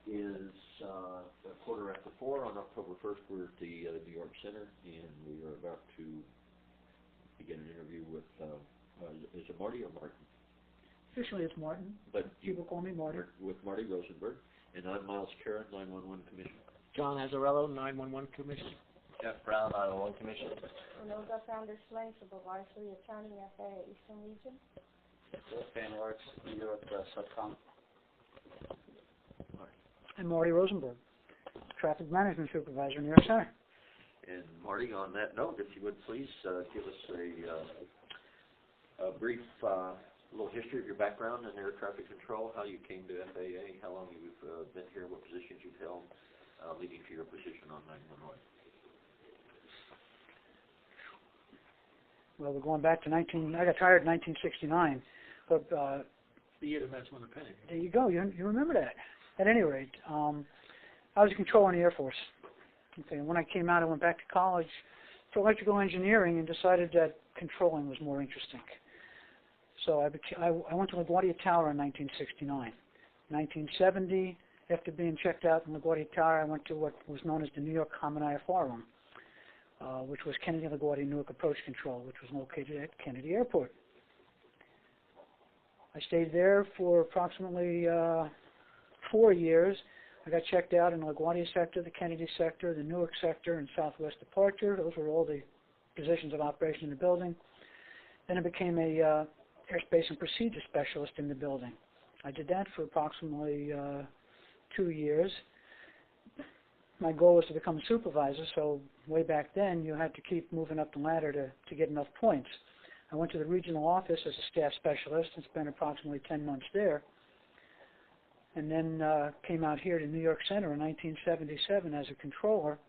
is a quarter after 4 on October 1st. We're at the New York Center, and we are about to begin an interview with, is it Marty or Martin? Officially it's Martin, but people call me Marty. With Marty Rosenberg, and I'm Miles Karen, 911 Commission. John Azzarello, 911 Commission. Jeff Brown, 911 Commission. Renova Founders Slane, Supervisory Accounting FAA Eastern Region. Fan Arts, New York Subcom. I'm Marty Rosenberg, Traffic Management Supervisor, New York Center. And Marty, on that note, if you would please give us a brief little history of your background in air traffic control, how you came to FAA, how long you've been here, what positions you've held, leading to your position on 911. Well, we're going back to I got hired in 1969, but The year the Mets won the pennant. there you go, you remember that. At any rate, I was a controller in the Air Force. Okay, and when I came out, I went back to college for electrical engineering and decided that controlling was more interesting. So I went to LaGuardia Tower in 1969. 1970, after being checked out in LaGuardia Tower, I went to what was known as the New York Common IFR Room, which was Kennedy LaGuardia Newark Approach Control, which was located at Kennedy Airport. I stayed there for approximately 4 years. I got checked out in the LaGuardia sector, the Kennedy sector, the Newark sector, and Southwest Departure. Those were all the positions of operation in the building. Then I became a airspace and procedure specialist in the building. I did that for approximately 2 years. My goal was to become a supervisor, so way back then you had to keep moving up the ladder to get enough points. I went to the regional office as a staff specialist and spent approximately 10 months there. And then came out here to New York Center in 1977 as a controller.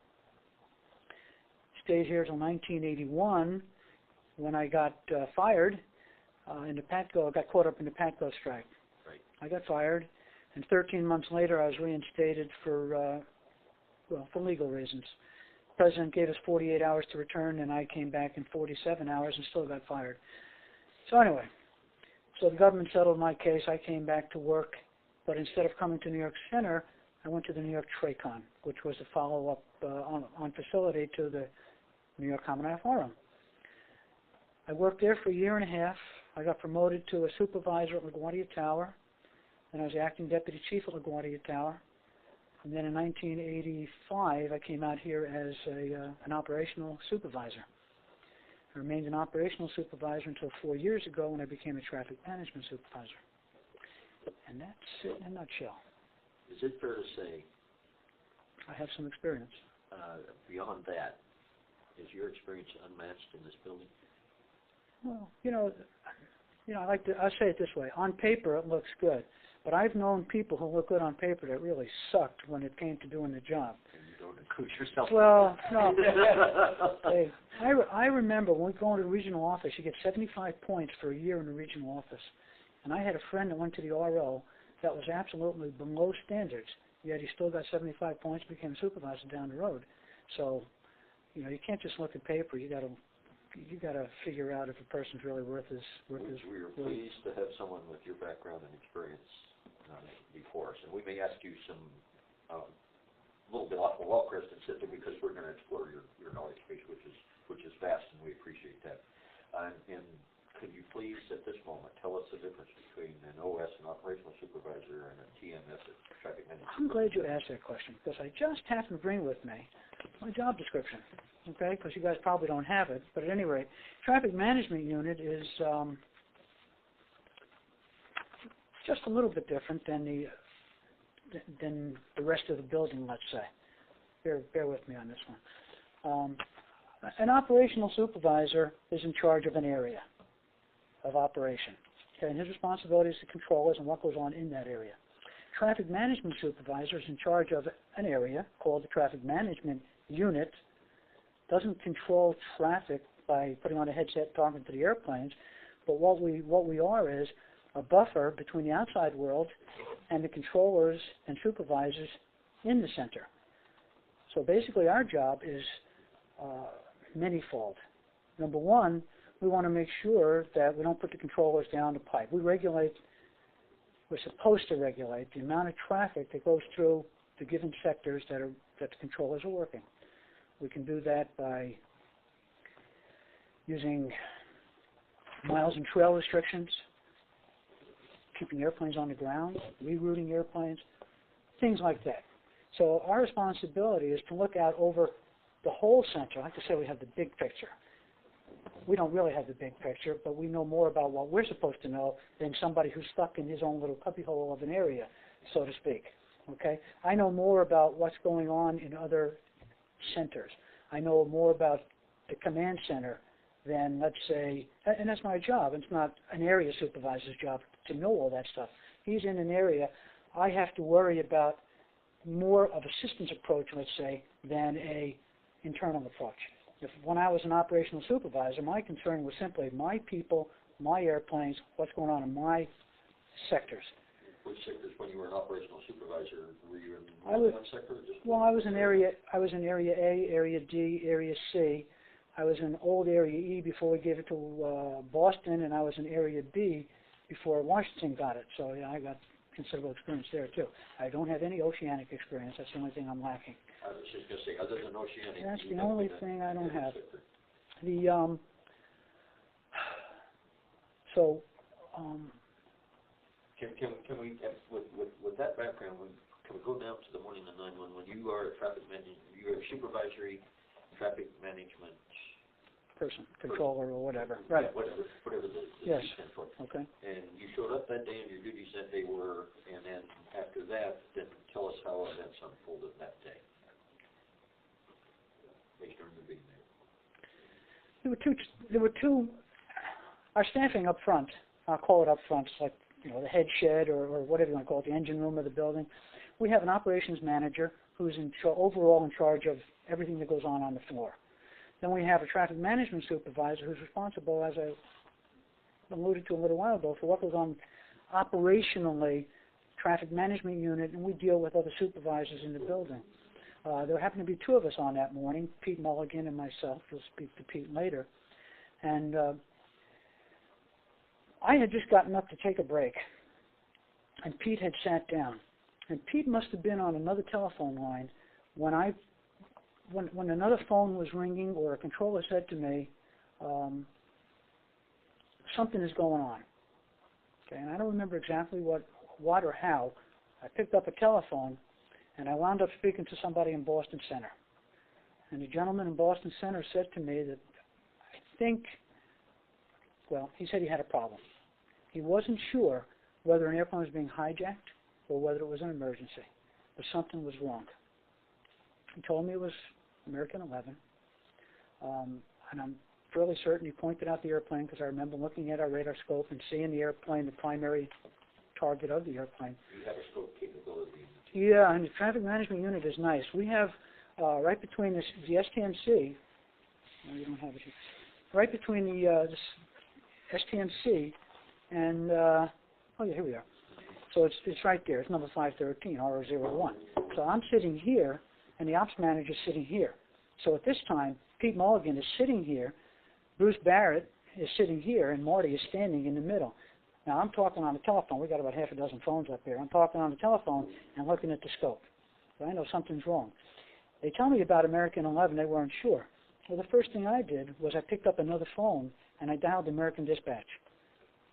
Stayed here till 1981 when I got fired in the PATCO. I got caught up in the PATCO strike. Right. I got fired, and 13 months later I was reinstated for legal reasons. The president gave us 48 hours to return, and I came back in 47 hours and still got fired. So anyway, so the government settled my case. I came back to work. But instead of coming to New York Center, I went to the New York TRACON, which was a follow-up on facility to the New York Common IFR Room. I worked there for a year and a half. I got promoted to a supervisor at LaGuardia Tower. Then I was the acting deputy chief at LaGuardia Tower. And then in 1985, I came out here as an operational supervisor. I remained an operational supervisor until 4 years ago when I became a traffic management supervisor. And that's it in a nutshell. Is it fair to say, I have some experience. Beyond that, is your experience unmatched in this building? Well, I'll say it this way. On paper, it looks good. But I've known people who look good on paper that really sucked when it came to doing the job. And you don't include yourself. Well, no. Hey, I remember when we go into the regional office, you get 75 points for a year in the regional office. And I had a friend that went to the RO that was absolutely below standards, yet he still got 75 points and became a supervisor down the road. So, you can't just look at paper. You got to figure out if a person's really worth his. We are pleased to have someone with your background and experience before us, and we may ask you some little bit off the wall questions simply because we're going to explore your knowledge base, which is vast, and we appreciate that. And could you please, at this moment, tell us the difference between an OS, an operational supervisor, and a TMS, a traffic management? I'm glad you asked that question because I just happened to bring with me my job description, okay, because you guys probably don't have it. But at any rate, traffic management unit is just a little bit different than the rest of the building, let's say. Bear with me on this one. An operational supervisor is in charge of an area of operation. Okay, and his responsibility is to control us and what goes on in that area. Traffic management supervisor is in charge of an area called the traffic management unit. Doesn't control traffic by putting on a headset talking to the airplanes, but what we are is a buffer between the outside world and the controllers and supervisors in the center. So basically our job is many-fold. Number one, we want to make sure that we don't put the controllers down the pipe. We regulate we're supposed to regulate the amount of traffic that goes through the given sectors that the controllers are working. We can do that by using miles and trail restrictions, keeping airplanes on the ground, rerouting airplanes, things like that. So our responsibility is to look out over the whole center. I like to say we have the big picture. We don't really have the big picture, but we know more about what we're supposed to know than somebody who's stuck in his own little cubbyhole of an area, so to speak. Okay? I know more about what's going on in other centers. I know more about the command center than, let's say, and that's my job. It's not an area supervisor's job to know all that stuff. He's in an area. I have to worry about more of a systems approach, let's say, than a internal approach. When I was an operational supervisor, my concern was simply my people, my airplanes, what's going on in my sectors. Which sectors, when you were an operational supervisor, were you in one sector? Or just well, I was in area A, Area D, Area C. I was in old Area E before we gave it to Boston, and I was in Area B before Washington got it. So yeah, I got considerable experience there too. I don't have any oceanic experience. That's the only thing I'm lacking. I was just going to say, other than oceanic. That's the only thing I don't have. Sector. The so. Can we, with that background, can we go down to the morning of 9/11? You are a traffic management, you are a supervisory traffic management person, controller or whatever. Right. Yeah, whatever the yes. stands for. Okay. And you showed up that day and your duties that day were, and then after that, then tell us how events unfolded that day. Based on you being there. There were two, our staffing up front, I'll call it up front, it's like, the head shed or whatever you want to call it, the engine room of the building. We have an operations manager who's overall in charge of everything that goes on the floor. Then we have a traffic management supervisor who's responsible, as I alluded to a little while ago, for what goes on operationally, traffic management unit, and we deal with other supervisors in the building. There happened to be two of us on that morning, Pete Mulligan and myself. We'll speak to Pete later. And I had just gotten up to take a break, and Pete had sat down. And Pete must have been on another telephone line when another phone was ringing or a controller said to me, something is going on. Okay, and I don't remember exactly what or how. I picked up a telephone, and I wound up speaking to somebody in Boston Center. And the gentleman in Boston Center said to me that he said he had a problem. He wasn't sure whether an airplane was being hijacked or whether it was an emergency, but something was wrong. He told me it was American 11, and I'm fairly certain he pointed out the airplane because I remember looking at our radar scope and seeing the airplane, the primary target of the airplane. You have a scope capability. Yeah, and the traffic management unit is nice. We have right between the STMC, no, you don't have it here, right between the STMC and, here we are. So it's right there. It's number 513, R01. So I'm sitting here, and the ops manager is sitting here. So at this time, Pete Mulligan is sitting here, Bruce Barrett is sitting here, and Marty is standing in the middle. Now, I'm talking on the telephone. We've got about half a dozen phones up here. I'm talking on the telephone and looking at the scope. So I know something's wrong. They tell me about American 11. They weren't sure. Well, the first thing I did was I picked up another phone, and I dialed American Dispatch.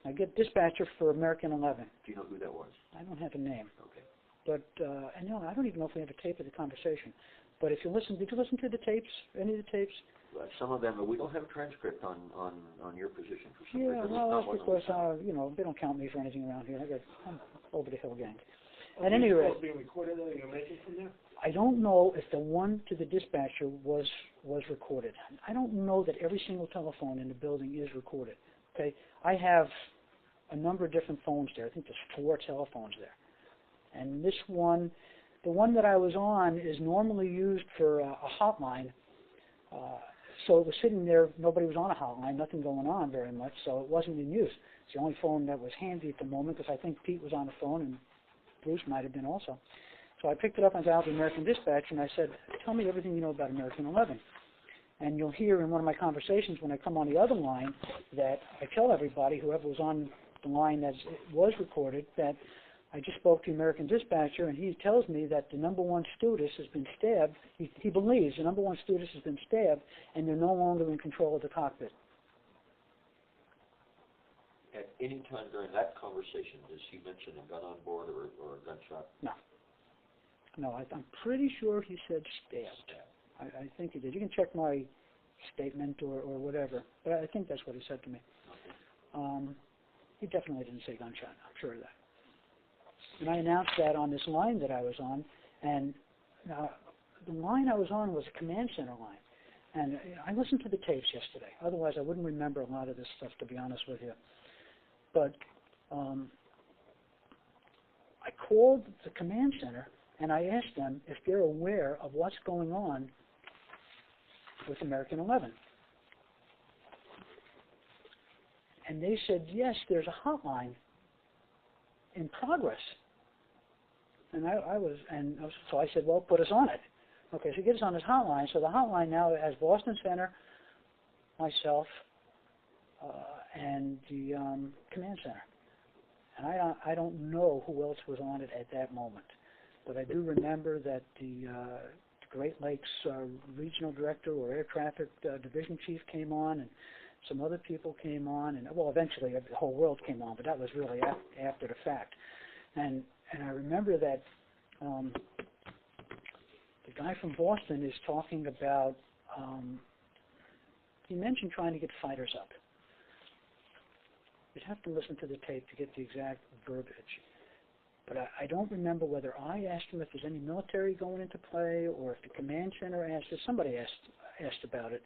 I get dispatcher for American 11. Do you know who that was? I don't have a name. Okay. But, I don't even know if we have a tape of the conversation. But if you listen, did you listen to the tapes, any of the tapes? Some of them, but we don't have a transcript on your position for some Yeah, reason. well, that's because, they don't count me for anything around here. I'm over the hill gang. At any rate, being recorded that you're making from there? I don't know if the one to the dispatcher was recorded. I don't know that every single telephone in the building is recorded. Okay, I have a number of different phones there. I think there's 4 telephones there. And this one, the one that I was on is normally used for a hotline. So it was sitting there, nobody was on a hotline, nothing going on very much, so it wasn't in use. It's the only phone that was handy at the moment because I think Pete was on the phone and Bruce might have been also. So I picked it up and dialed the American Dispatch and I said, tell me everything you know about American 11. And you'll hear in one of my conversations when I come on the other line that I tell everybody, whoever was on the line that was recorded, that I just spoke to the American dispatcher, and he tells me that the number one stewardess has been stabbed. He believes the number one stewardess has been stabbed, and they're no longer in control of the cockpit. At any time during that conversation, does he mention a gun on board or a gunshot? No. No, I'm pretty sure he said stabbed. I think he did. You can check my statement or whatever, but I think that's what he said to me. He definitely didn't say gunshot. I'm sure of that. And I announced that on this line that I was on, and the line I was on was a command center line. And I listened to the tapes yesterday. Otherwise, I wouldn't remember a lot of this stuff, to be honest with you. But I called the command center, and I asked them if they're aware of what's going on with American 11. And they said, yes, there's a hotline in progress. And so I said, well, put us on it. Okay, so get us on this hotline. So the hotline now has Boston Center, myself, and the command center. And I don't know who else was on it at that moment. But I do remember that the Great Lakes regional director or air traffic division chief came on, and some other people came on, and well, eventually the whole world came on, but that was really after the fact. And I remember that the guy from Boston is talking about, he mentioned trying to get fighters up. You'd have to listen to the tape to get the exact verbiage. But I don't remember whether I asked him if there's any military going into play or if the command center asked it. Somebody asked about it.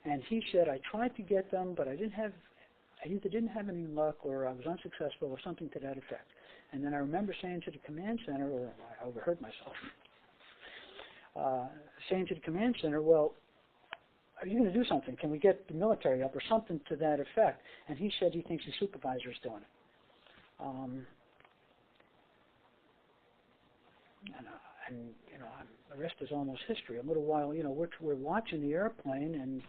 And he said, I tried to get them, but I either didn't have any luck or I was unsuccessful or something to that effect. And then I remember saying to the command center, or I overheard myself, saying to the command center, well, are you going to do something? Can we get the military up or something to that effect? And he said he thinks the supervisor is doing it. And you know, the rest is almost history. A little while, you know, we're watching the airplane, and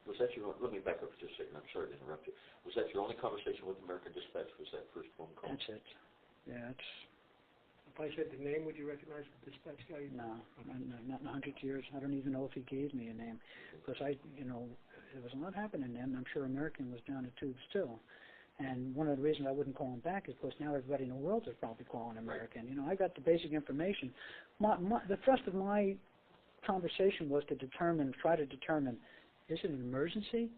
was that your? Let me back up for just a second. I'm sorry to interrupt you. Was that your only conversation with American Dispatch? Was that first phone call? That's it. Yeah, it's. If I said the name, would you recognize the dispatch guy? No, not in 100 years. I don't even know if he gave me a name, because you know, there was a lot happening then. I'm sure American was down the tubes too. And one of the reasons I wouldn't call him back is because now everybody in the world is probably calling American. You know, I got the basic information. The thrust of my conversation was to try to determine, is it an emergency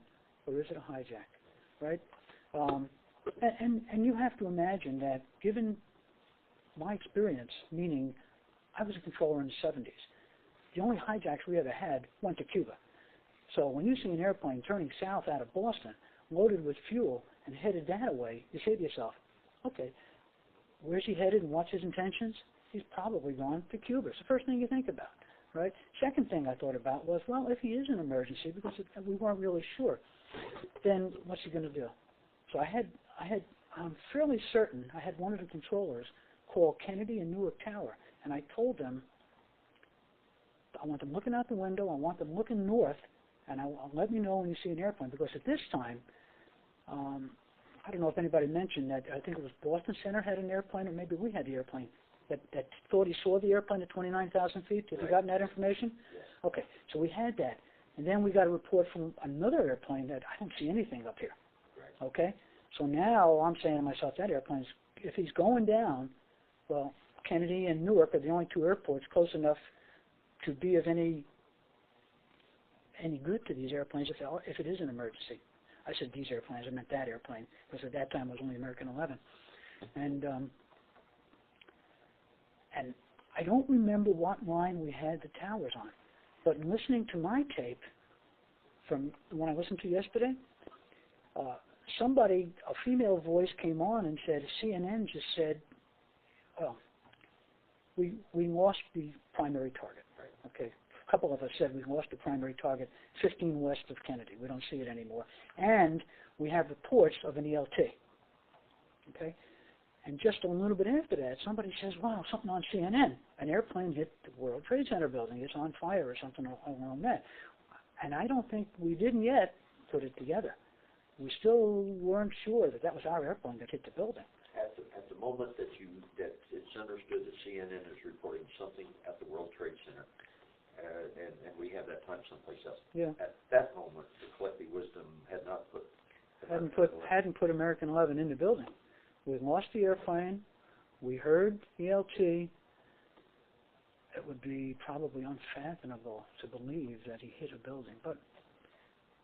or is it a hijack, right? And you have to imagine that given my experience, meaning I was a controller in the 70s, the only hijacks we ever had went to Cuba. So when you see an airplane turning south out of Boston, loaded with fuel, and headed that way, you say to yourself, okay, where's he headed and what's his intentions? He's probably gone to Cuba. It's the first thing you think about, right? Second thing I thought about was, well, if he is an emergency, because we weren't really sure, then what's he going to do? So I'm fairly certain I had one of the controllers call Kennedy and Newark Tower, and I told them, I want them looking out the window, I want them looking north, and I'll let me know when you see an airplane, because at this time, I don't know if anybody mentioned that, I think it was Boston Center had an airplane, or maybe we had the airplane, that thought he saw the airplane at 29,000 feet. Have you gotten that information? Yes. Okay, so we had that. And then we got a report from another airplane that I don't see anything up here. Right. Okay? So now I'm saying to myself, that airplane, if he's going down, well, Kennedy and Newark are the only two airports close enough to be of any good to these airplanes if it is an emergency. I said these airplanes, I meant that airplane, because at that time it was only American 11. And I don't remember what line we had the towers on, but in listening to my tape from the one I listened to yesterday, a female voice came on and said, CNN just said, well, we lost the primary target. Right. Okay. A couple of us said we lost the primary target 15 west of Kennedy. We don't see it anymore. And we have reports of an ELT. Okay? And just a little bit after that, somebody says, wow, something on CNN. An airplane hit the World Trade Center building. It's on fire or something along that. And I don't think we didn't yet put it together. We still weren't sure that was our airplane that hit the building. at the moment that it's understood that CNN is reporting something at the World Trade Center, and we have that time someplace else. Yeah. At that moment, the collective wisdom had not put hadn't put American 11 in the building. We lost the airplane. We heard ELT. It would be probably unfathomable to believe that he hit a building, but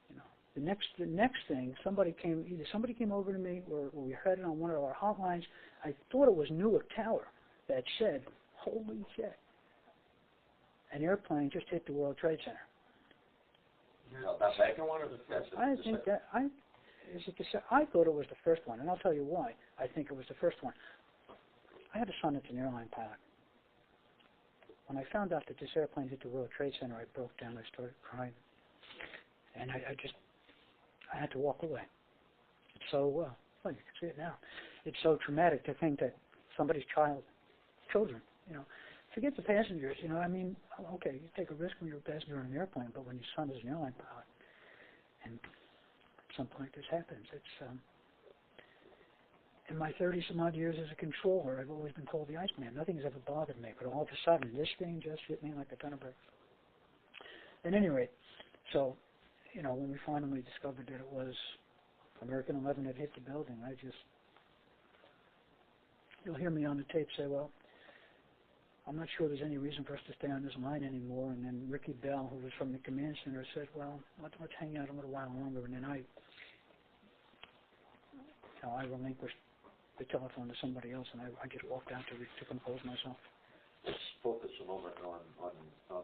you know, the next thing, somebody came over to me, or we heard it on one of our hotlines. I thought it was Newark Tower that said, "Holy shit! An airplane just hit the World Trade Center." No, the second one or the first? I think that I thought it was the first one, and I'll tell you why. I think it was the first one. I had a son that's an airline pilot. When I found out that this airplane hit the World Trade Center, I broke down. I started crying, and I had to walk away. It's so well, you can see it now. It's so traumatic to think that somebody's children, you know, forget the passengers. You know, I mean, okay, you take a risk when you're a passenger on an airplane, but when your son is an airline pilot, and at some point this happens, it's in my 30-some-odd years as a controller, I've always been called the Iceman. Nothing's ever bothered me, but all of a sudden, this thing just hit me like a ton of bricks. At any rate, so, you know, when we finally discovered that it was American 11 that hit the building, you'll hear me on the tape say, well, I'm not sure there's any reason for us to stay on this line anymore. And then Ricky Bell, who was from the command center, said, well, let's hang out a little while longer. And then I relinquished the telephone to somebody else, and I just walked out to compose myself. Let's focus a moment on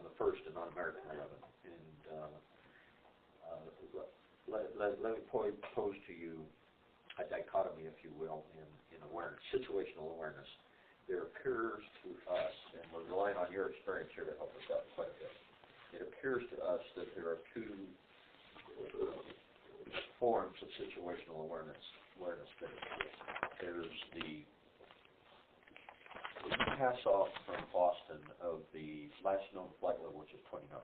the first and on American 11. And let me pose to you a dichotomy, if you will, in awareness, situational awareness. There appears to us, and we're relying on your experience here to help us out quite a bit, it appears to us that there are two forms of situational awareness that exist. There's the pass off from Boston of the last known flight level, which is 29.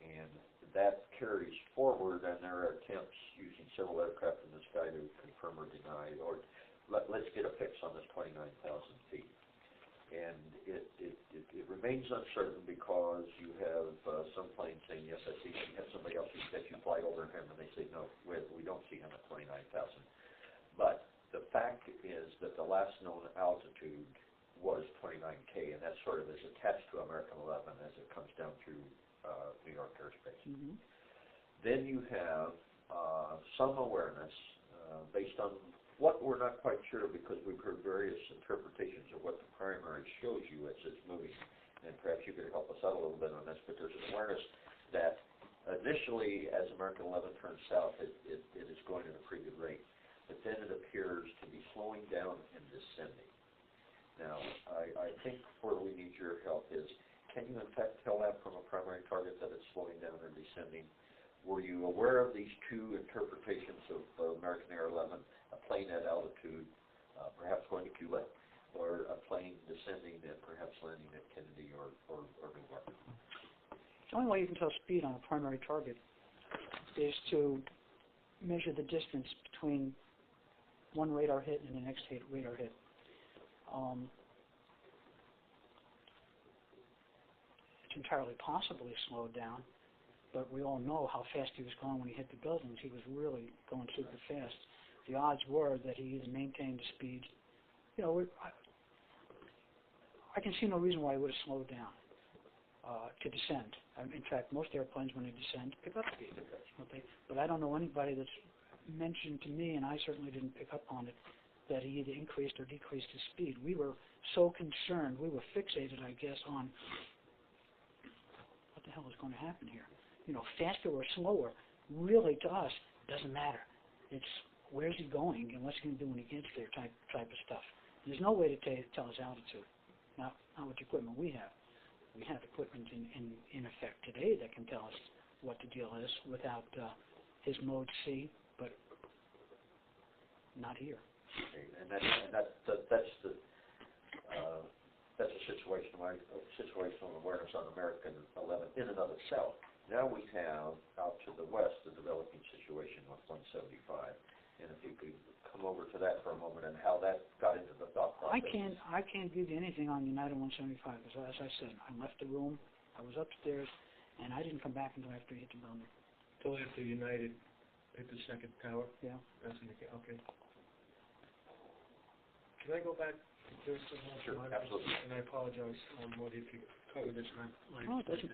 And that carries forward, and there are attempts using several aircraft in the sky to confirm or deny, or let's get a fix on this 29,000 feet. And it remains uncertain because you have some planes saying, yes, I see him. You have somebody else that you fly over him, and they say, no, we don't see him at 29,000. But the fact is that the last known altitude was 29K, and that sort of is attached to American 11 as it comes down through New York airspace. Mm-hmm. Then you have some awareness based on what we're not quite sure, because we've heard various interpretations of what the primary shows you as it's moving, and perhaps you could help us out a little bit on this, but there's an awareness that initially, as American 11 turns south, it is going at a pretty good rate, but then it appears to be slowing down and descending. Now, I think where we need your help is, can you in fact tell that from a primary target that it's slowing down or descending? Were you aware of these two interpretations of American Air 11, a plane at altitude, perhaps going to Cuba, or a plane descending and perhaps landing at Kennedy or New York? The only way you can tell speed on a primary target is to measure the distance between one radar hit and the next radar hit. It's entirely possibly slowed down, but we all know how fast he was going when he hit the buildings. He was really going super fast. The odds were that he either maintained the speed. You know, I can see no reason why he would have slowed down to descend. In fact, most airplanes, when they descend, pick up speed. But I don't know anybody that's mentioned to me, and I certainly didn't pick up on it, that he either increased or decreased his speed. We were so concerned, we were fixated, I guess, on what the hell is going to happen here. You know, faster or slower, really to us, doesn't matter. It's where's he going and what's he going to do when he gets there type of stuff. There's no way to tell his altitude, not with the equipment we have. We have equipment in effect today that can tell us what the deal is without his mode C, but not here. Okay, and that's a situational awareness on American 11 in and of itself. Now we have out to the west a developing situation with 175, and if you could come over to that for a moment and how that got into the thought process. I can't give you anything on United 175 because, as I said, I left the room, I was upstairs, and I didn't come back until after he hit the building. Till after United hit the second tower? Yeah. That's in the, okay. Can I go back to this? Sure, absolutely. And I apologize, Marty, if you covered this, and No, it doesn't.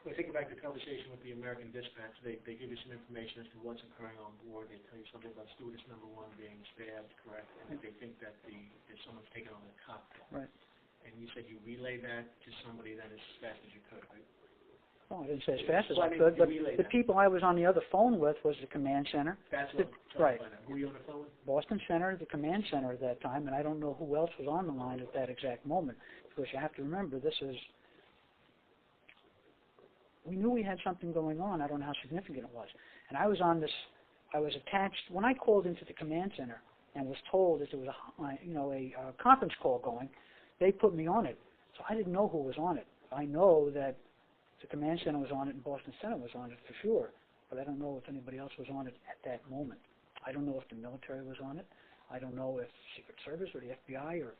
When thinking back to the conversation with the American dispatch, they give you some information as to what's occurring on board. They tell you something about stewardess number 1 being stabbed, correct? And that they think that there's someone's taken on the cockpit. Right. And you said you relayed that to somebody then as fast as you could, right? Oh, I didn't say as fast as Well, I I mean, could, you but relayed the that. people I was on the other phone with was the command center. That's what I'm trying Right. to find out. Who were you on the phone with? Boston Center, the command center at that time, and I don't know who else was on the line at that exact moment, because you have to remember, we knew we had something going on. I don't know how significant it was. And I was attached, when I called into the command center and was told that there was a conference call going, they put me on it. So I didn't know who was on it. I know that the command center was on it and Boston Center was on it for sure, but I don't know if anybody else was on it at that moment. I don't know if the military was on it. I don't know if Secret Service or the FBI or...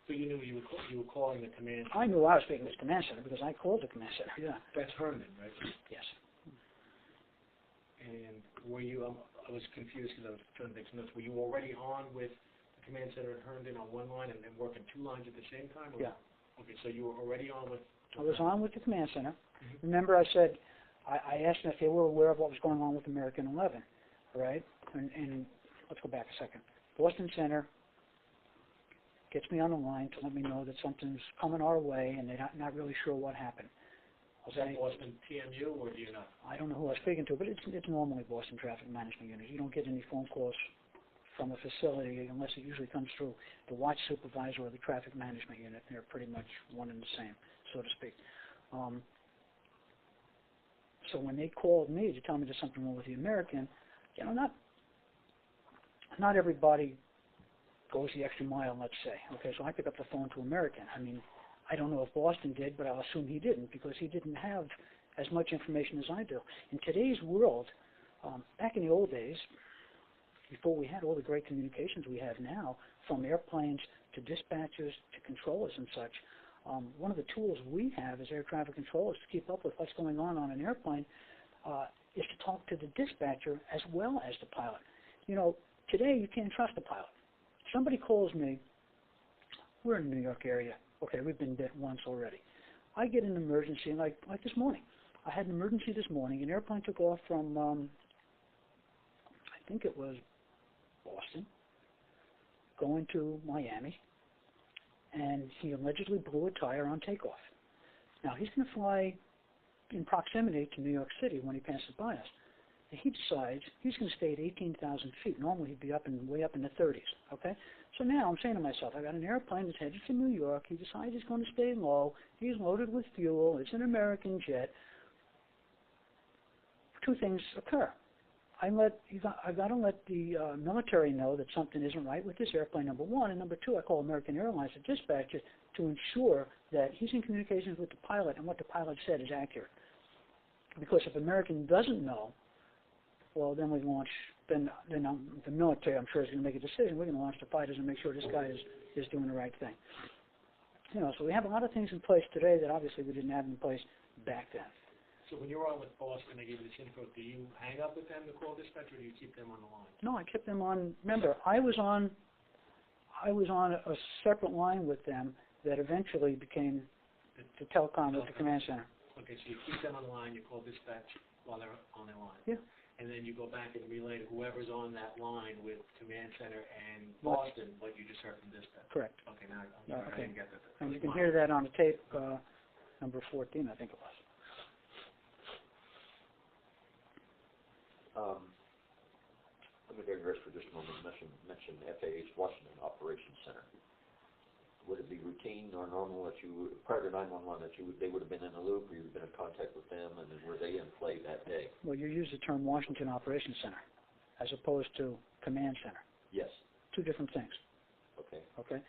So you knew you were calling the command center? I knew I was speaking to the command center because I called the command center, yeah. That's Herndon, right? Yes. And were you, I was confused because I was trying to make some notes. Were you already on with the command center at Herndon on one line and then working 2 lines at the same time? Or? Yeah. Okay, so you were already on with... I was on with the command center. Mm-hmm. Remember I said, I asked them if they were aware of what was going on with American 11, right? And let's go back a second. Boston Center gets me on the line to let me know that something's coming our way and they're not really sure what happened. Was that Boston TMU or do you know? I don't know who I was speaking to, but it's normally Boston Traffic Management Unit. You don't get any phone calls from a facility unless it usually comes through the watch supervisor or the traffic management unit. They're pretty much one and the same, so to speak. So when they called me to tell me there's something wrong with the American, not everybody goes the extra mile, let's say. Okay, so I pick up the phone to American. I mean, I don't know if Boston did, but I'll assume he didn't because he didn't have as much information as I do. In today's world, back in the old days, before we had all the great communications we have now, from airplanes to dispatchers to controllers and such, one of the tools we have as air traffic controllers to keep up with what's going on an airplane is to talk to the dispatcher as well as the pilot. You know, today you can't trust the pilot. Somebody calls me, we're in the New York area. Okay, we've been bit once already. I get an emergency, like this morning. I had an emergency this morning. An airplane took off from, I think it was Boston, going to Miami, and he allegedly blew a tire on takeoff. Now, he's going to fly in proximity to New York City when he passes by us. He decides he's going to stay at 18,000 feet. Normally, he'd be way up in the 30s, okay? So now I'm saying to myself, I got an airplane that's headed to New York. He decides he's going to stay low. He's loaded with fuel. It's an American jet. 2 things occur. I got to let the military know that something isn't right with this airplane, number 1. And number 2, I call American Airlines, the dispatcher, to ensure that he's in communications with the pilot and what the pilot said is accurate. Because if American doesn't know, well, then we launch, then the military, I'm sure, is going to make a decision. We're going to launch the fighters and make sure this guy is doing the right thing. You know, so we have a lot of things in place today that obviously we didn't have in place back then. So when you were on with Boston, they gave you this info, do you hang up with them to call dispatch, or do you keep them on the line? No, I kept them on. Remember, I was on a separate line with them that eventually became the telecom with the command center. Okay, so you keep them on the line, you call dispatch while they're on their line. Yeah. And then you go back and relay to whoever's on that line with command center and Boston what you just heard from dispatch. Correct. Okay, now I didn't get that. And you can hear that on the tape, number 14, I think it was. Let me digress for just a moment. Mention FAA's Washington Operations Center. Would it be routine or normal that you, prior to 911, that they would have been in the loop, or you'd been in contact with them, and then were they in play that day? Well, you use the term Washington Operations Center as opposed to Command Center. Yes. 2 different things. Okay. Okay.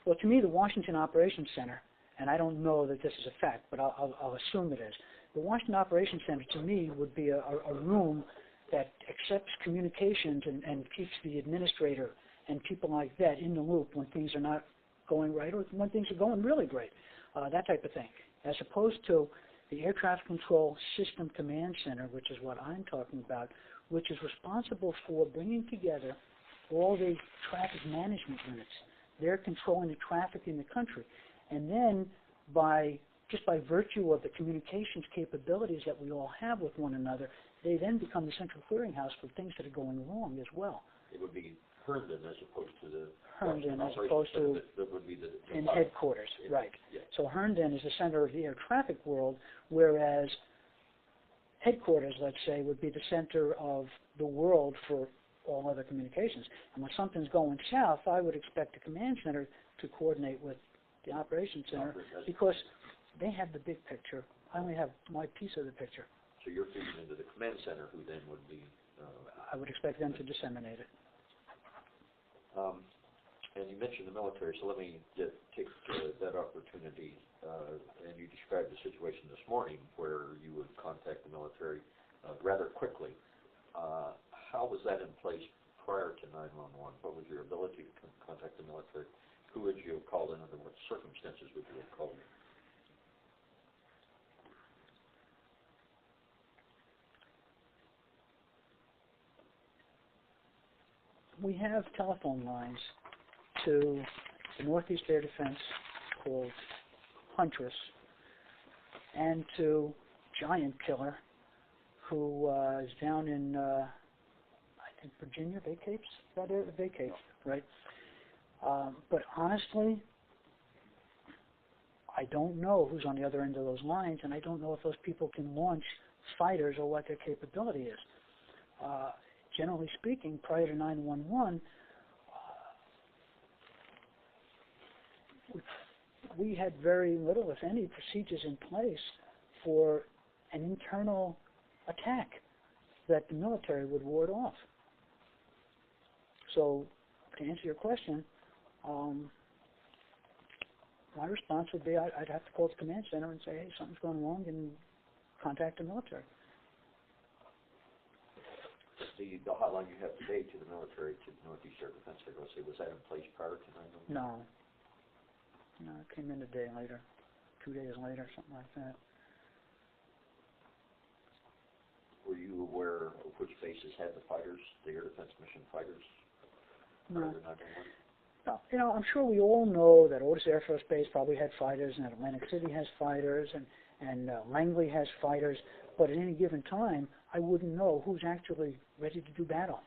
Well, to me, the Washington Operations Center, and I don't know that this is a fact, but I'll assume it is. The Washington Operations Center, to me, would be a room that accepts communications and keeps the administrator and people like that in the loop when things are not going right or when things are going really great, that type of thing, as opposed to the Air Traffic Control System Command Center, which is what I'm talking about, which is responsible for bringing together all the traffic management units. They're controlling the traffic in the country. And then just by virtue of the communications capabilities that we all have with one another, they then become the central clearinghouse for things that are going wrong as well. It would be Herndon as opposed to the... Herndon as opposed to that would be the in headquarters, right. Yeah. So Herndon is the center of the air traffic world, whereas headquarters, let's say, would be the center of the world for all other communications. And when something's going south, I would expect the command center to coordinate with the operations center because they have the big picture. I only have my piece of the picture. So you're feeding into the command center, who then would be... I would expect them to disseminate it. And you mentioned the military, so let me take that opportunity. And you described the situation this morning where you would contact the military rather quickly. How was that in place prior to 911? What was your ability to contact the military? Who would you have called in? Under what circumstances would you have called in? We have telephone lines to the Northeast Air Defense called Huntress and to Giant Killer, who is down in, I think, Virginia, Bay Capes? That area? Bay Capes, right? But honestly, I don't know who's on the other end of those lines, and I don't know if those people can launch fighters or what their capability is. Generally speaking, prior to 911, we had very little, if any, procedures in place for an internal attack that the military would ward off. So, to answer your question, my response would be I'd have to call the command center and say, hey, something's going wrong, and contact the military. The hotline you have today to the military, to the Northeast Air Defense, was that in place prior to 911? No. No, it came in a day later, 2 days later, something like that. Were you aware of which bases had the fighters, the Air Defense Mission fighters? No. Prior to 911? No, you know, I'm sure we all know that Otis Air Force Base probably had fighters, and that Atlantic City has fighters, and Langley has fighters, but at any given time, I wouldn't know who's actually ready to do battle.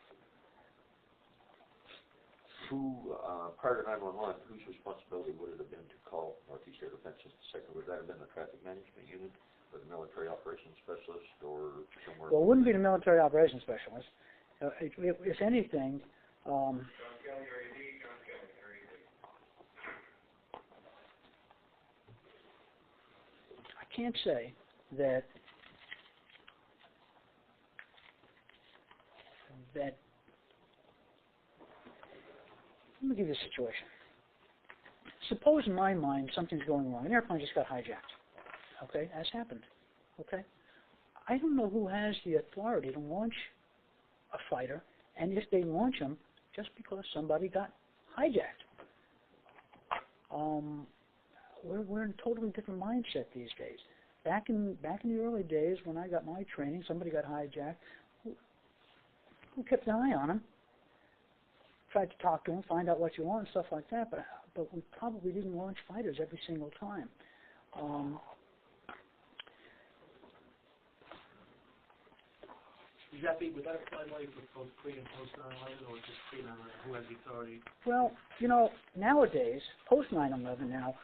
Who, prior to 911, whose responsibility would it have been to call Northeast Air Defense Sector? Would that have been the traffic management unit, or the military operations specialist, or somewhere? Well, it wouldn't be the military operations specialist. If anything, I can't say that let me give you a situation. Suppose in my mind something's going wrong. An airplane just got hijacked. Okay, that's happened. Okay, I don't know who has the authority to launch a fighter, and if they launch them, just because somebody got hijacked. We're in a totally different mindset these days. Back in the early days when I got my training, somebody got hijacked. We kept an eye on him, tried to talk to him, find out what you want, and stuff like that, but we probably didn't launch fighters every single time. Would that apply like with both pre and post 9/11, or just pre 9/11? Who has the authority? Well, you know, nowadays, post 9/11 now,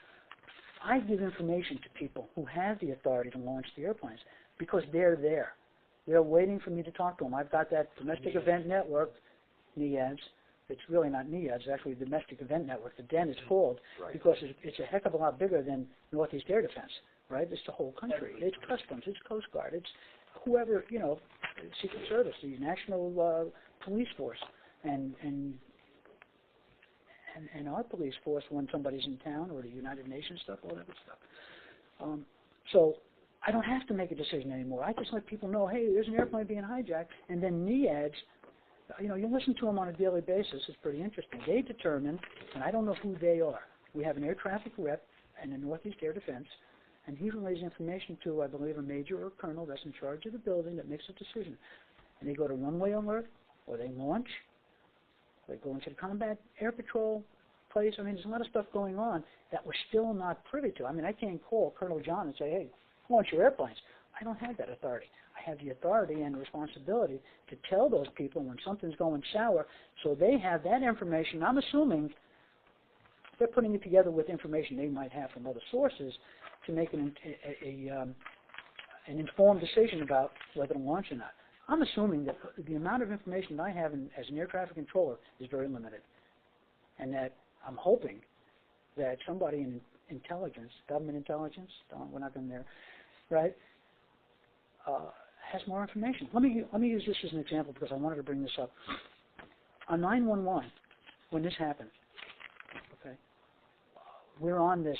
I give information to people who have the authority to launch the airplanes because they're there. They're waiting for me to talk to them. I've got that domestic event network, NEADS. It's really not NEADS, it's actually the domestic event network. The DEN is called because it's a heck of a lot bigger than Northeast Air Defense, right? It's the whole country. It's Customs, it's Coast Guard, it's whoever, you know, Secret Service, the National Police Force, and our police force when somebody's in town, or the United Nations stuff, all that good stuff. So I don't have to make a decision anymore. I just let people know, hey, there's an airplane being hijacked, and then NEADS, you listen to them on a daily basis. It's pretty interesting. They determine, and I don't know who they are. We have an air traffic rep and the Northeast Air Defense, and he relays information to, I believe, a major or colonel that's in charge of the building that makes a decision. And they go to runway alert, or they launch, or they go into the combat air patrol place. I mean, there's a lot of stuff going on that we're still not privy to. I mean, I can't call Colonel John and say, hey, launch your airplanes. I don't have that authority. I have the authority and responsibility to tell those people when something's going sour, so they have that information. I'm assuming they're putting it together with information they might have from other sources to make an informed decision about whether to launch or not. I'm assuming that the amount of information I have as an air traffic controller is very limited, and that I'm hoping that somebody in intelligence, government intelligence, we're not going there, right, has more information. Let me use this as an example because I wanted to bring this up. On 911, when this happened, okay, we're on this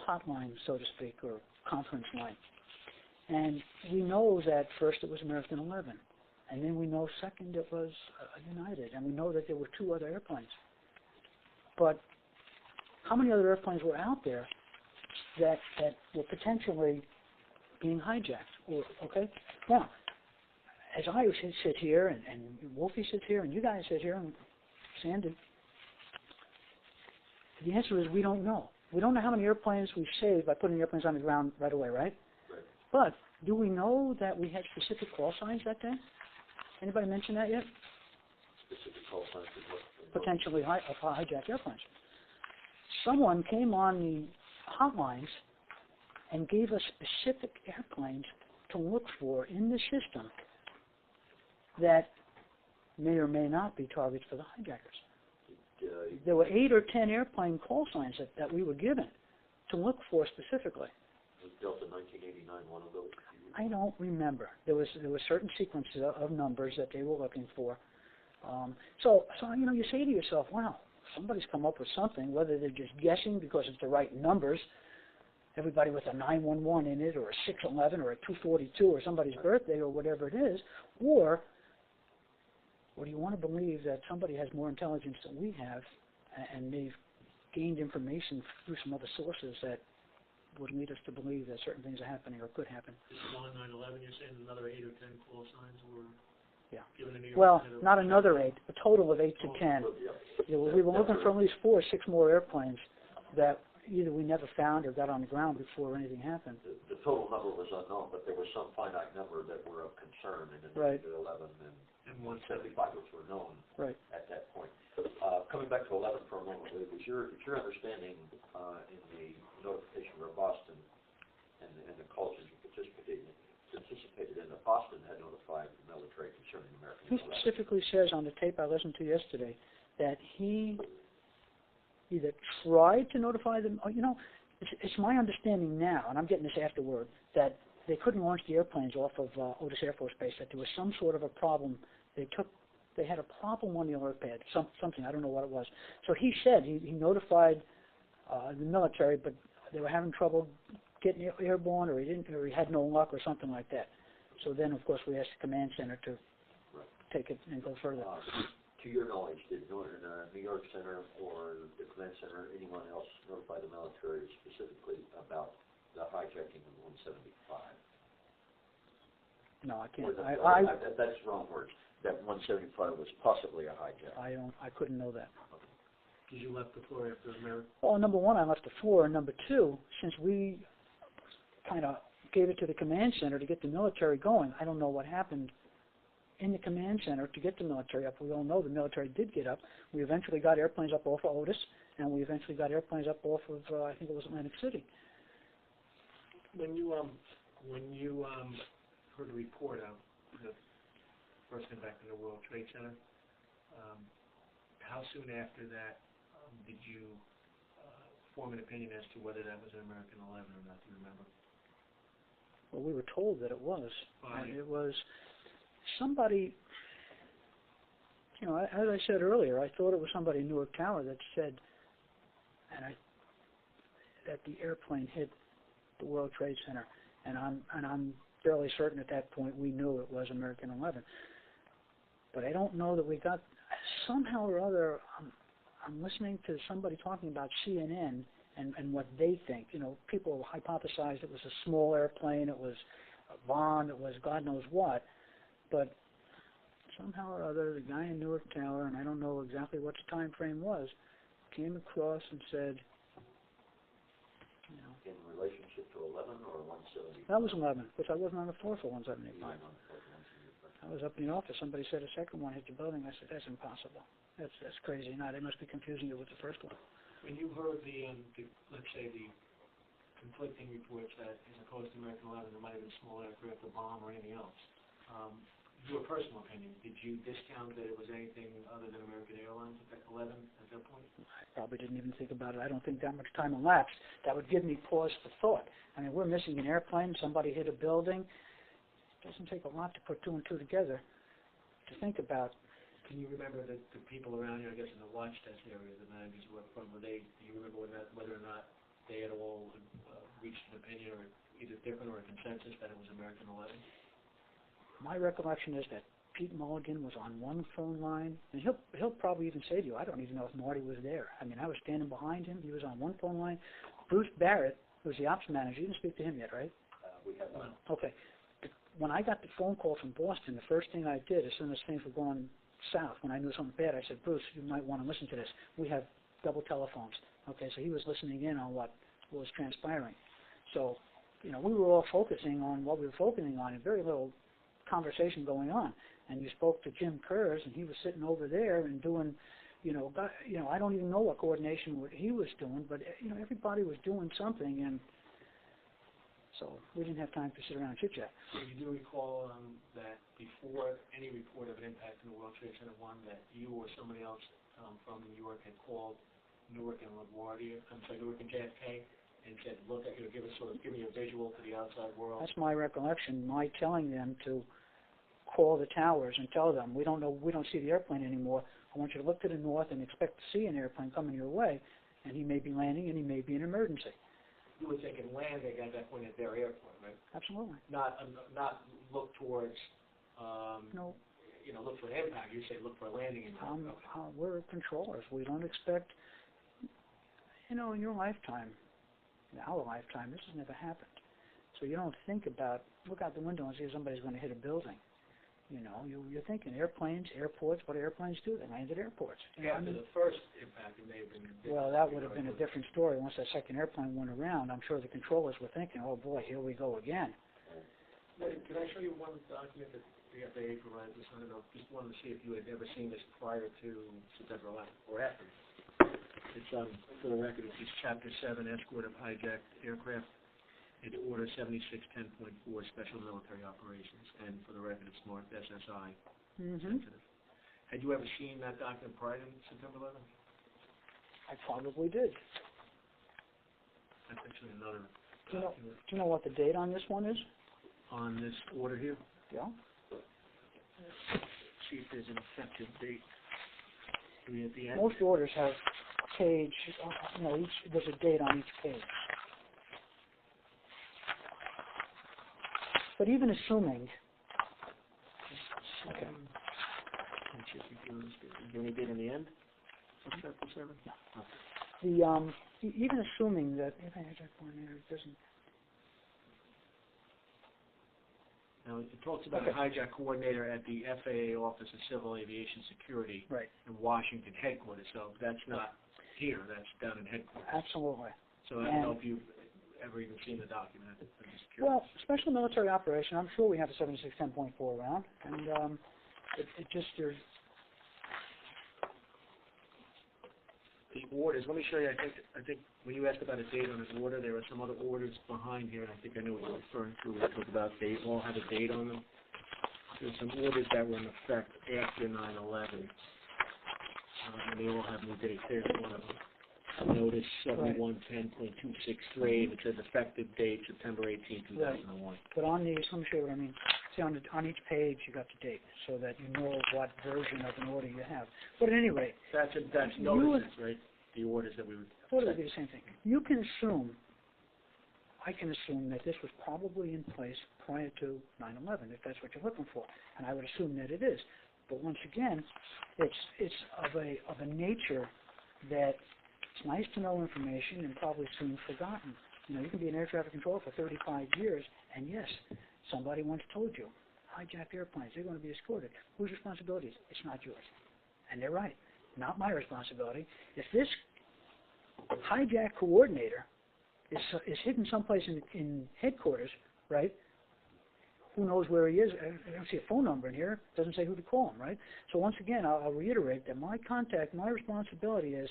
hotline, so to speak, or conference line. And we know that first it was American 11, and then we know second it was United, and we know that there were 2 other airplanes. But how many other airplanes were out there that were potentially being hijacked? Okay? Now, as I sit here, and Wolfie sits here, and you guys sit here, and Sandy, the answer is we don't know. We don't know how many airplanes we've saved by putting airplanes on the ground right away, right? But do we know that we had specific call signs that day? Anybody mention that yet? Specific call signs? Potentially hijacked airplanes. Someone came on the hotlines and gave us specific airplanes to look for in the system that may or may not be targets for the hijackers. There were 8 or 10 airplane call signs that we were given to look for specifically. Was Delta 1989 one of those? I don't remember. There was certain sequences of numbers that they were looking for. So you say to yourself, wow, somebody's come up with something, whether they're just guessing because it's the right numbers, everybody with a 911 in it, or a 611, or a 242, or somebody's birthday, or whatever it is, or do you want to believe that somebody has more intelligence than we have, and they've gained information through some other sources that would lead us to believe that certain things are happening or could happen? This is on 9/11, you're saying another 8 or 10 call signs were given to New York? Well, not another 8, a total of 8 to 10. Yeah. We were looking for at least 4 or 6 more airplanes that either we never found or got on the ground before anything happened. The total number was unknown, but there was some finite number that were of concern, and then Right. 11 and 175, which were known Right. at that point. Coming back to 11 for a moment, was your understanding in the notification for Boston and the calls that you participated in that Boston had notified the military concerning American He 11? specifically says on the tape I listened to yesterday that he either tried to notify them, or, it's my understanding now, and I'm getting this afterward, that they couldn't launch the airplanes off of Otis Air Force Base, that there was some sort of a problem. They had a problem on the alert pad, something, I don't know what it was. So he said he notified the military, but they were having trouble getting airborne, or he had no luck, or something like that. So then, of course, we asked the command center to take it and go further. To your knowledge, did New York Center or the command center, anyone else notify the military specifically about the hijacking of 175? No, I can't. That's wrong words. That 175 was possibly a hijack. I couldn't know that. Because you left the floor after American. Well, number one, I left the floor, and number two, since we kind of gave it to the command center to get the military going, I don't know what happened in the command center to get the military up. We all know the military did get up. We eventually got airplanes up off of Otis, and we eventually got airplanes up off of, I think it was Atlantic City. When you heard the report of the person back in the World Trade Center, how soon after that did you form an opinion as to whether that was an American 11 or not? Do you remember? Well, we were told that it was. Fine. It was somebody, as I said earlier, I thought it was somebody in Newark Tower that said that the airplane hit the World Trade Center. And I'm fairly certain at that point we knew it was American 11. But I don't know that we got, somehow or other, I'm listening to somebody talking about CNN and what they think. You know, people hypothesized it was a small airplane, it was a bomb, it was God knows what. But somehow or other, the guy in Newark Tower, and I don't know exactly what the time frame was, came across and said, you know, In relationship to 11 or 170? that was 11, because I wasn't on the floor for 175. I was up in the office. Somebody said a second one hit the building. I said, that's impossible. That's crazy. No, they must be confusing it with the first one. When you heard the let's say the conflicting reports that as opposed to American 11, there might have been a small aircraft, a bomb, or anything else, your personal opinion, did you discount that it was anything other than American Airlines at 11 at that point? I probably didn't even think about it. I don't think that much time elapsed. That would give me pause for thought. I mean, we're missing an airplane. Somebody hit a building. It doesn't take a lot to put two and two together to think about. Can you remember the people around here, I guess, in the watch desk area, the managers who were from, do you remember whether or not they had all reached an opinion or either different or a consensus that it was American 11? My recollection is that Pete Mulligan was on one phone line, and he'll probably even say to you, I don't even know if Marty was there. I mean, I was standing behind him. He was on one phone line. Bruce Barrett, who was the ops manager, you didn't speak to him yet, right? We have one. Okay. When I got the phone call from Boston, the first thing I did, as soon as things were going south, when I knew something bad, I said, Bruce, you might want to listen to this. We have double telephones. Okay, so he was listening in on what was transpiring. So, you know, we were all focusing on what we were focusing on, and very little conversation going on. And you spoke to Jim Kurz, and he was sitting over there and doing, I don't even know what coordination he was doing, but, everybody was doing something, and so we didn't have time to sit around and chit-chat. So you do recall that before any report of an impact in the World Trade Center 1, that you or somebody else from New York had called Newark and LaGuardia, Newark and JFK, and said, look, give me a visual to the outside world? That's my recollection, my telling them to call the towers and tell them, we don't see the airplane anymore. I want you to look to the north and expect to see an airplane coming your way, and he may be landing and he may be an emergency. You were thinking landing at that point at their airport, right? Absolutely. Not look towards, No. Look for an impact. You say look for a landing. We're controllers. We don't expect, in your lifetime, in our lifetime, this has never happened. So you don't think about, look out the window and see if somebody's going to hit a building. You're thinking airplanes, airports. What do airplanes do? They land at airports. After the first impact, it may have been different. Well, that would have been a different story. Once that second airplane went around, I'm sure the controllers were thinking, oh boy, here we go again. Can I show you one document that the FAA provided us? I don't know, just wanted to see if you had ever seen this prior to September 11th or after. It's, for the record, it's Chapter 7, Escort of Hijacked Aircraft. It's Order 7610.4, Special Military Operations, and for the record, it's marked SSI sensitive. Had you ever seen that document prior to September 11th? I probably did. That's actually another Do document. you know what the date on this one is? On this order here? Yeah. See if there's an effective date. Do we at the end? Most orders have a page, there's a date on each page. But even assuming, okay. Is there any date in the end of Chapter 7? No. Even assuming that if I had that coordinator, it doesn't. Now, it talks about a hijack coordinator at the FAA Office of Civil Aviation Security in Washington headquarters. So that's not here, that's down in headquarters. Absolutely. So I don't know if you've ever even seen the document. I'm just curious. Well, special military operation, I'm sure we have a 7610.4 around, and it just, there's... The orders, let me show you, I think when you asked about a date on an order, there are some other orders behind here, and I think I know what you're referring to. We talked about they all have a date on them. There's some orders that were in effect after 9/11, and they all have new dates. There's one of them. Notice 7110.263, it says effective date September 18, 2001. But on these, let me show you what I mean. See, on each page you got the date, so that you know what version of an order you have. But at any rate, that's notices, right? The orders that we would. It would be the same thing. You can assume I can assume that this was probably in place prior to 9/11, if that's what you're looking for, and I would assume that it is. But once again, it's of a nature that it's nice to know information and probably soon forgotten. You know, you can be in air traffic control for 35 years, and yes, somebody once told you, hijacked airplanes, they're going to be escorted. Whose responsibility is it? It's not yours. And they're right. Not my responsibility. If this hijack coordinator is hidden someplace in headquarters, right? Who knows where he is? I don't see a phone number in here. It doesn't say who to call him, right? So once again, I'll reiterate that my responsibility is,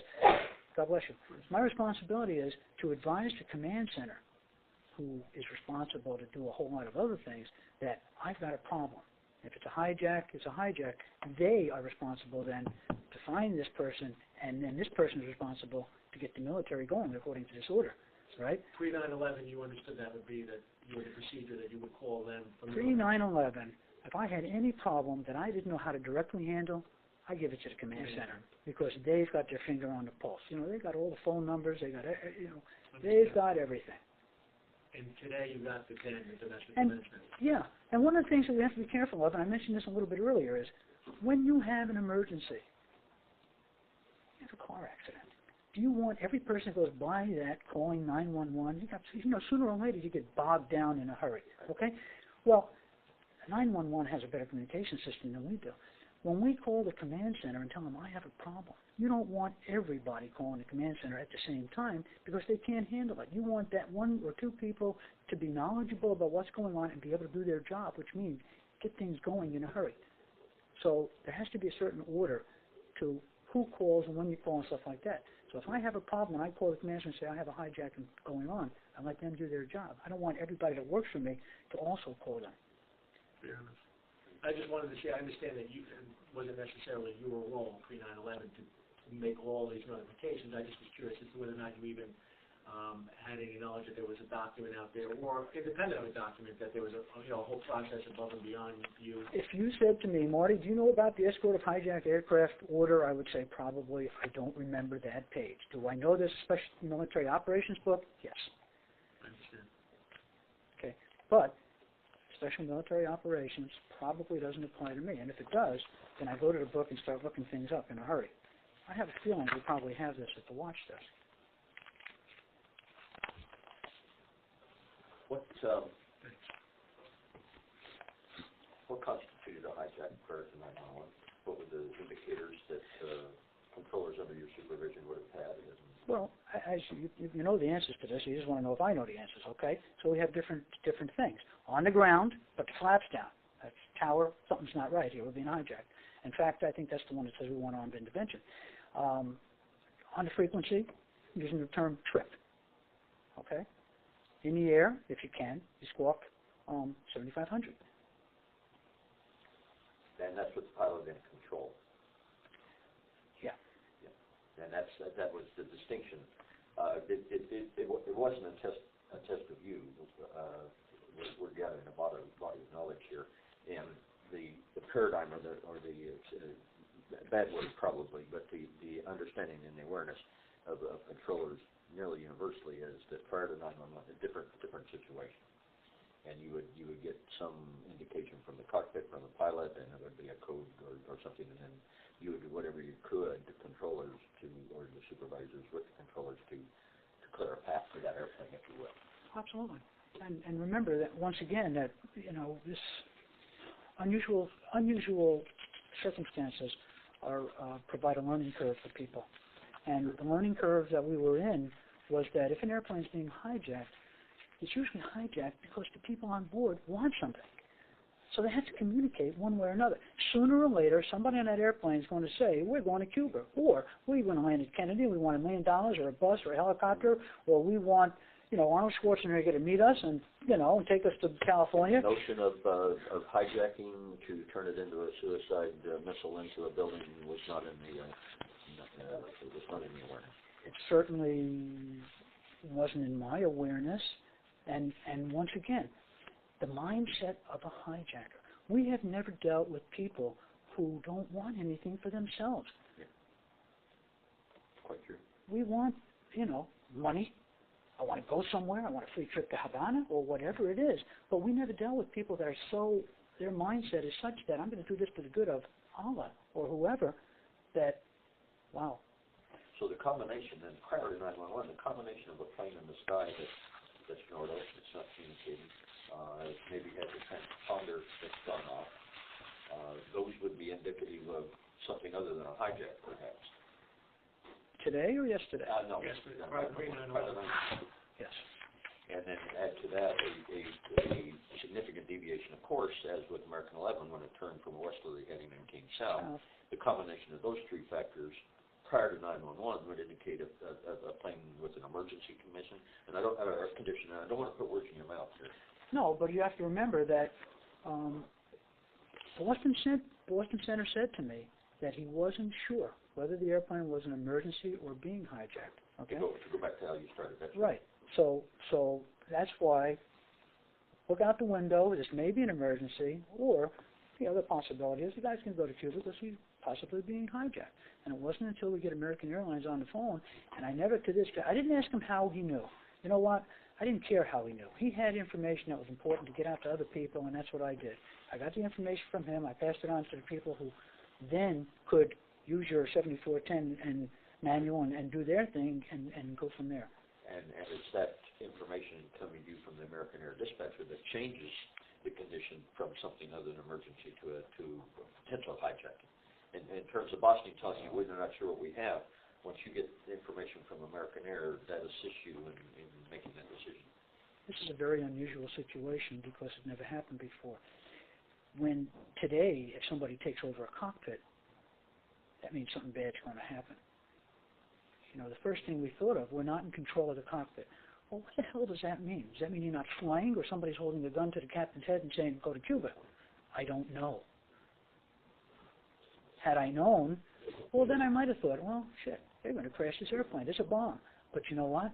God bless you, my responsibility is to advise the command center, who is responsible to do a whole lot of other things, that I've got a problem. If it's a hijack, it's a hijack. They are responsible then to find this person, and then this person is responsible to get the military going according to this order, right? Pre-9/11, you understood that would be that you had a procedure that you would call them from the... Pre-9/11, if I had any problem that I didn't know how to directly handle, I give it to the command center, because they've got their finger on the pulse. You know, they've got all the phone numbers, they've got everything. And today you got the 10, the domestic And, management. yeah, and one of the things that we have to be careful of, and I mentioned this a little bit earlier, is when you have an emergency, you have a car accident, do you want every person that goes by that calling 911? Sooner or later you get bogged down in a hurry, okay? Well, 911 has a better communication system than we do. When we call the command center and tell them, I have a problem, you don't want everybody calling the command center at the same time because they can't handle it. You want that one or two people to be knowledgeable about what's going on and be able to do their job, which means get things going in a hurry. So there has to be a certain order to who calls and when you call and stuff like that. So if I have a problem and I call the command center and say I have a hijacking going on, I let them do their job. I don't want everybody that works for me to also call them. Fair enough. I just wanted to say, I understand that it wasn't necessarily your role pre-9/11 to make all these notifications. I just was curious as to whether or not you even had any knowledge that there was a document out there, or independent of a document, that there was a whole process above and beyond you. If you said to me, Marty, do you know about the escort of hijacked aircraft order, I would say probably I don't remember that page. Do I know there's a special military operations book? Yes. I understand. Okay, but special military operations probably doesn't apply to me, and if it does, then I go to the book and start looking things up in a hurry. I have a feeling we probably have this at the watch desk. What constituted a hijack prior to 9/11? What were the indicators that controllers under your supervision would have had? Well, as you know the answers to this, you just want to know if I know the answers, okay? So we have different things. On the ground, but the flaps down. That's tower, something's not right here, we're being hijacked. In fact, I think that's the one that says we want armed intervention. On the frequency, using the term trip, okay? In the air, if you can, you squawk 7,500. And that's with the pilot in control. Yeah. And that was the distinction. It wasn't a test of you. We're gathering a body of knowledge here, and the paradigm or the bad word probably, but the understanding and the awareness of controllers nearly universally is that prior to 9/11, a different situation. And you would get some indication from the cockpit, from the pilot, and it would be a code or something, and then you would do whatever you could, the controllers or the supervisors with the controllers to clear a path for that airplane, if you will. Absolutely. And remember that once again that this unusual circumstances provide a learning curve for people, and the learning curve that we were in was that if an airplane is being hijacked, it's usually hijacked because the people on board want something. So they have to communicate one way or another. Sooner or later, somebody on that airplane is going to say, we're going to Cuba, or we're going to land at Kennedy, we want $1 million, or a bus, or a helicopter, or we want, Arnold Schwarzenegger to meet us and, and take us to California. The notion of hijacking to turn it into a suicide missile into a building was not in the awareness. It certainly wasn't in my awareness. And once again, the mindset of a hijacker. We have never dealt with people who don't want anything for themselves. Yeah. Quite true. We want, money. I want to go somewhere, I want a free trip to Havana, or whatever it is. But we never dealt with people that are so, their mindset is such that I'm going to do this for the good of Allah or whoever, that, wow. So the combination, then prior to 911, the combination of a plane in the sky that's ignored us, it's not communicating, maybe has a transponder that's gone off, those would be indicative of something other than a hijack, perhaps. Today or yesterday? No. Yesterday, prior to 9/11. Yes. And then add to that a significant deviation, of course, as with American 11 when it turned from westerly heading and came south. The combination of those three factors prior to 911 would indicate a plane with an emergency condition. And I don't want to put words in your mouth here. No, but you have to remember that Boston Center said to me that he wasn't sure whether the airplane was an emergency or being hijacked. Okay. To go back to how you started, that's right. So that's why look out the window. This may be an emergency, or the other possibility is the guy's going to go to Cuba because he's possibly being hijacked. And it wasn't until we get American Airlines on the phone, and I didn't ask him how he knew. You know what? I didn't care how he knew. He had information that was important to get out to other people, and that's what I did. I got the information from him. I passed it on to the people who then could use your 7410 and manual and do their thing and go from there. And it's that information coming to you from the American Air dispatcher that changes the condition from something other than emergency to potential hijacking. In terms of Boston telling you we're not sure what we have, once you get the information from American Air, that assists you in making that decision. This is a very unusual situation because it never happened before. When today, if somebody takes over a cockpit, that means something bad's going to happen. You know, the first thing we thought of, we're not in control of the cockpit. Well, what the hell does that mean? Does that mean you're not flying, or somebody's holding a gun to the captain's head and saying, go to Cuba? I don't know. Had I known, well, then I might have thought, well, shit, they're going to crash this airplane. It's a bomb. But you know what?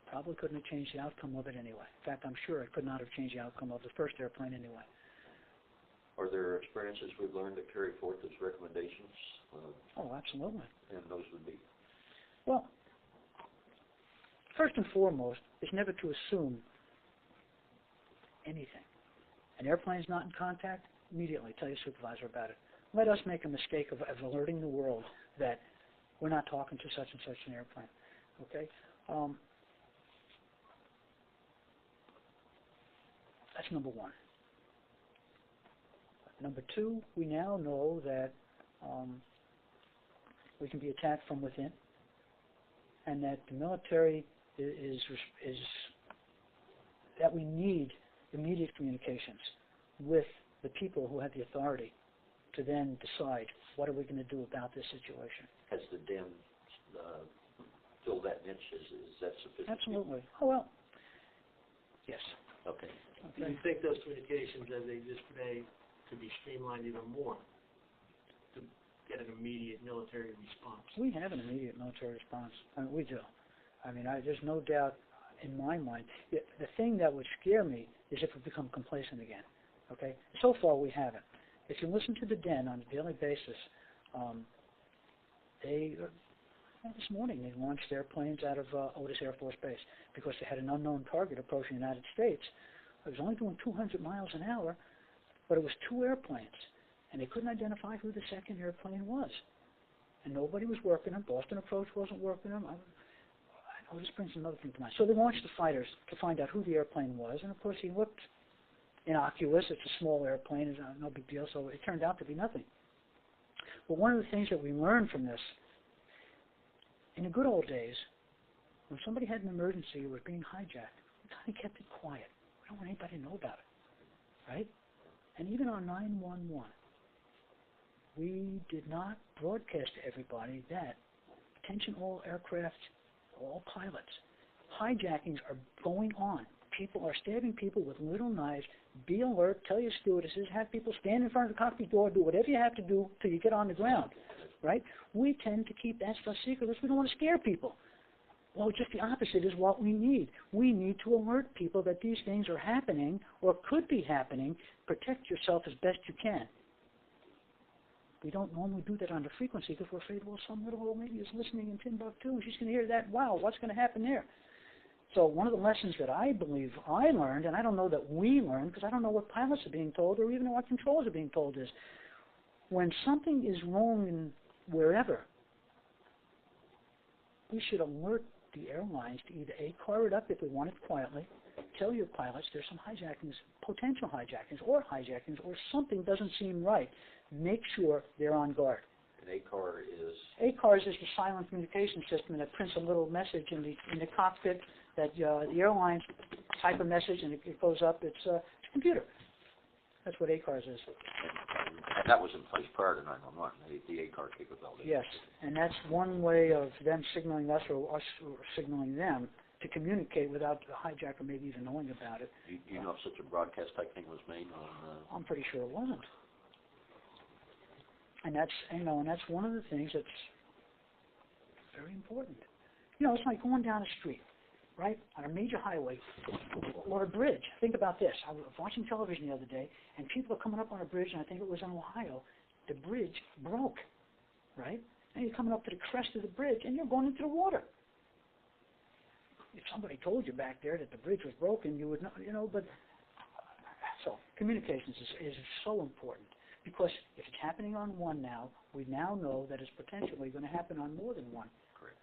Probably couldn't have changed the outcome of it anyway. In fact, I'm sure it could not have changed the outcome of the first airplane anyway. Are there experiences we've learned that carry forth as recommendations? Oh, absolutely. And those would be? Well, first and foremost is never to assume anything. An airplane's not in contact, immediately tell your supervisor about it. Let us make a mistake of alerting the world that we're not talking to such and such an airplane. Okay? That's number one. Number two, we now know that we can be attacked from within, and that the military is that we need immediate communications with the people who have the authority to then decide what are we going to do about this situation. Has the DEM filled that niche? Is that sufficient? Absolutely. Oh, well, yes. Okay. Do you think those communications, as they exist today, could be streamlined even more to get an immediate military response? We have an immediate military response. I mean, we do. I mean, there's no doubt in my mind. The thing that would scare me is if we become complacent again. Okay? So far, we haven't. If you listen to the DEN on a daily basis, this morning they launched airplanes out of Otis Air Force Base because they had an unknown target approaching the United States. It was only doing 200 miles an hour, but it was two airplanes, and they couldn't identify who the second airplane was. And nobody was working them. Boston Approach wasn't working them. This brings another thing to mind. So they launched the fighters to find out who the airplane was, and of course he looked innocuous. It's a small airplane. It's no big deal, so it turned out to be nothing. But one of the things that we learned from this, in the good old days, when somebody had an emergency or was being hijacked, we kind of kept it quiet. We don't want anybody to know about it, right? And even on 911, we did not broadcast to everybody that, attention all aircraft, all pilots, hijackings are going on. People are stabbing people with little knives. Be alert, tell your stewardesses, have people stand in front of the cockpit door, do whatever you have to do till you get on the ground, right? We tend to keep that stuff secret because we don't want to scare people. Well, just the opposite is what we need. We need to alert people that these things are happening or could be happening. Protect yourself as best you can. We don't normally do that under frequency because we're afraid, well, some little old lady is listening in Timbuktu and she's going to hear that. Wow, what's going to happen there? So one of the lessons that I believe I learned, and I don't know that we learned because I don't know what pilots are being told or even what controllers are being told, is when something is wrong in wherever, we should alert the airlines to either car it up if we want it quietly, tell your pilots there's some hijackings, potential hijackings, or something doesn't seem right. Make sure they're on guard. And ACAR is? ACAR is the silent communication system that prints a little message in the cockpit that the airlines type a message and it goes up. It's a computer. That's what ACARS is. And that was in place prior to 911, the ACAR capability. Yes, and that's one way of them signaling us or us signaling them to communicate without the hijacker maybe even knowing about it. Do you know if such a broadcast type thing was made on? I'm pretty sure it wasn't. And that's one of the things that's very important. It's like going down a street, right, on a major highway or a bridge. Think about this. I was watching television the other day, and people are coming up on a bridge, and I think it was in Ohio. The bridge broke, right? And you're coming up to the crest of the bridge, and you're going into the water. If somebody told you back there that the bridge was broken, you would know, but so communications is so important. Because if it's happening on one now, we now know that it's potentially going to happen on more than one. Correct.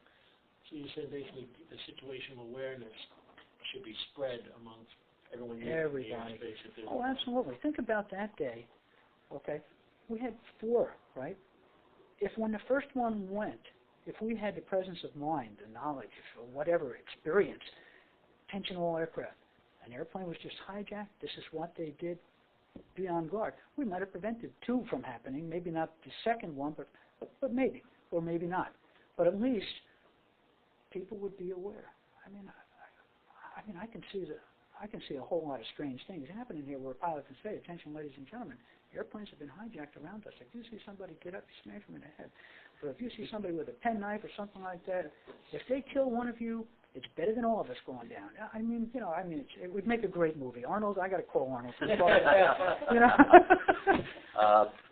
So you said basically the situational awareness should be spread amongst everyone in Everybody. the airspace. Oh, absolutely. Think about that day. Okay, we had 4, right? If when the first one went, if we had the presence of mind, the knowledge, or whatever experience, attention all aircraft, an airplane was just hijacked. This is what they did. Be on guard. We might have prevented 2 from happening, maybe not the second one, but maybe, or maybe not. But at least people would be aware. I mean, I can see a whole lot of strange things happening here where a pilot can say, "Attention, ladies and gentlemen, airplanes have been hijacked around us. If you see somebody get up, you smash them in the head. But if you see somebody with a penknife or something like that, if they kill one of you, it's better than all of us going down." It would make a great movie. Arnold, I got to call Arnold.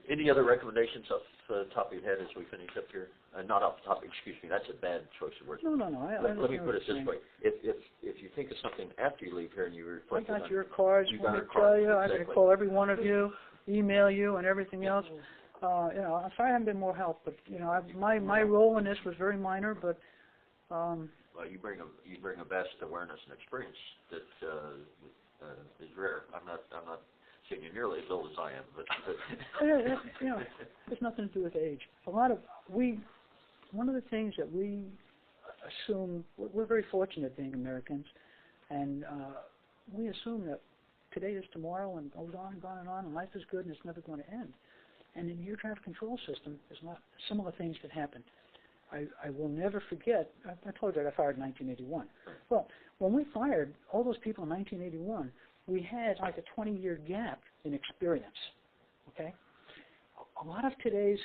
Any other recommendations off the top of your head as we finish up here? Not off the top, excuse me, that's a bad choice of words. No. Let me put it this way. If you think of something after you leave here and you reflect on it. I got your cards. Let me tell you, I'm going to call every one of you, email you, and everything else. I'm sorry I haven't been more help, but my role in this was very minor, but. Well, you bring a vast awareness and experience that is rare. I'm not saying you're nearly as old as I am, but it's nothing to do with age. One of the things that we assume, we're very fortunate being Americans, and we assume that today is tomorrow and goes on and on, and life is good and it's never going to end. And in the air traffic control system, there's a lot similar things that happen. I will never forget, I told you I got fired in 1981. Well, when we fired all those people in 1981, we had like a 20-year gap in experience, okay? A lot of today's,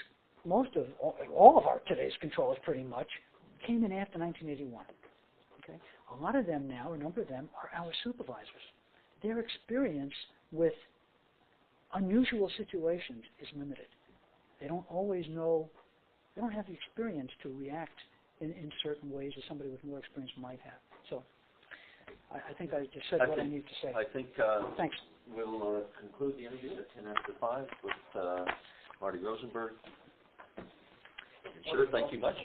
all of our today's controllers pretty much came in after 1981, okay? A lot of them now, a number of them, are our supervisors. Their experience with unusual situations is limited. They don't always know. They don't have the experience to react in certain ways as somebody with more experience might have. So I think I just said what I need to say. I think thanks. We'll conclude the interview at 5:10 with Marty Rosenberg. Sir, thank you much.